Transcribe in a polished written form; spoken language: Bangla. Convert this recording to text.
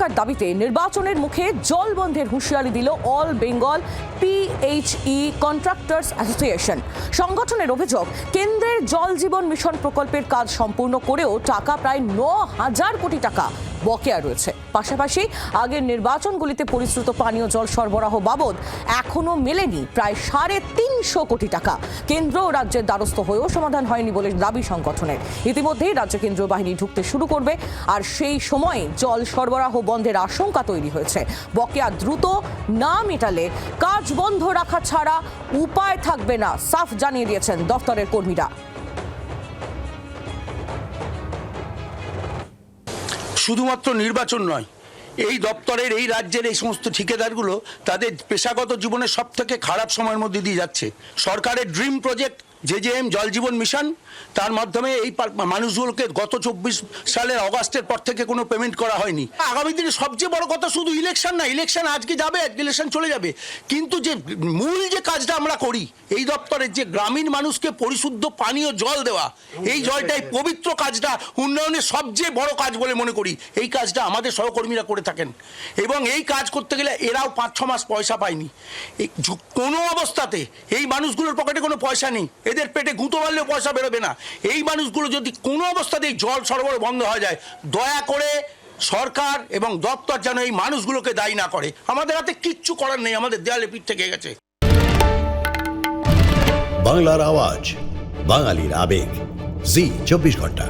টাকার দাবিতে নির্বাচনের মুখে জল বন্ধের হুঁশিয়ারি দিল all Bengal PHE contractors association. সংগঠনের অভিযোগ, কেন্দ্রের জল জীবন মিশন প্রকল্পের কাজ সম্পূর্ণ করেও টাকা প্রায় 9,000 কোটি টাকা বকেয়া রয়েছে। পাশাপাশি আগের নির্বাচনগুলিতে পরিশ্রুত পানীয় জল সরবরাহ বাবদ এখনো মেলেনি প্রায় 350 কোটি টাকা। কেন্দ্র ও রাজ্যের দ্বারস্থ হয়েও সমাধান হয়নি বলে দাবি সংগঠনের। ইতিমধ্যেই রাজ্য কেন্দ্রীয় বাহিনী ঢুকতে শুরু করবে, আর সেই সময়ে জল সরবরাহ বন্ধের আশঙ্কা তৈরি হয়েছে। বকেয়া দ্রুত না মেটালে কাজ বন্ধ রাখা ছাড়া উপায় থাকবে না, সাফ জানিয়ে দিয়েছেন দফতরের কর্মীরা। শুধুমাত্র নির্বাচন নয়, এই দপ্তরের, এই রাজ্যের এই সমস্ত ঠিকাদারগুলো তাদের পেশাগত জীবনের সব থেকে খারাপ সময়ের মধ্যে দিয়ে যাচ্ছে। সরকারের ড্রিম প্রজেক্ট JJM জল জীবন মিশন, তার মাধ্যমে এই মানুষগুলোকে গত 24 সালের অগাস্টের পর থেকে কোনো পেমেন্ট করা হয়নি। আগামী দিনে সবচেয়ে বড় কথা শুধু ইলেকশন না, ইলেকশন আজকে যাবে, ইলেকশন চলে যাবে, কিন্তু যে মূল যে কাজটা আমরা করি এই দপ্তরের, যে গ্রামীণ মানুষকে পরিশুদ্ধ পানীয় জল দেওয়া, এই জলটাই পবিত্র কাজটা উন্নয়নের সবচেয়ে বড় কাজ বলে মনে করি। এই কাজটা আমাদের সহকর্মীরা করে থাকেন, এবং এই কাজ করতে গেলে এরাও 5-6 মাস পয়সা পায়নি। কোনো অবস্থাতে এই মানুষগুলোর পকেটে কোনো পয়সা নেই, এদের পেটে গুঁতো মারলেও পয়সা বেরোবে না। এই মানুষগুলো যদি কোনো অবস্থাতেই জল সরবরাহ বন্ধ হয়ে যায়, দয়া করে সরকার এবং দপ্তর যেন এই মানুষগুলোকে দায়ী না করে। আমাদের হাতে কিচ্ছু করার নেই, আমাদের দেয়ালে পিঠ থেকে গেছে। বাংলার আওয়াজ, বাঙালির আবেগ, জি 24 ঘন্টা।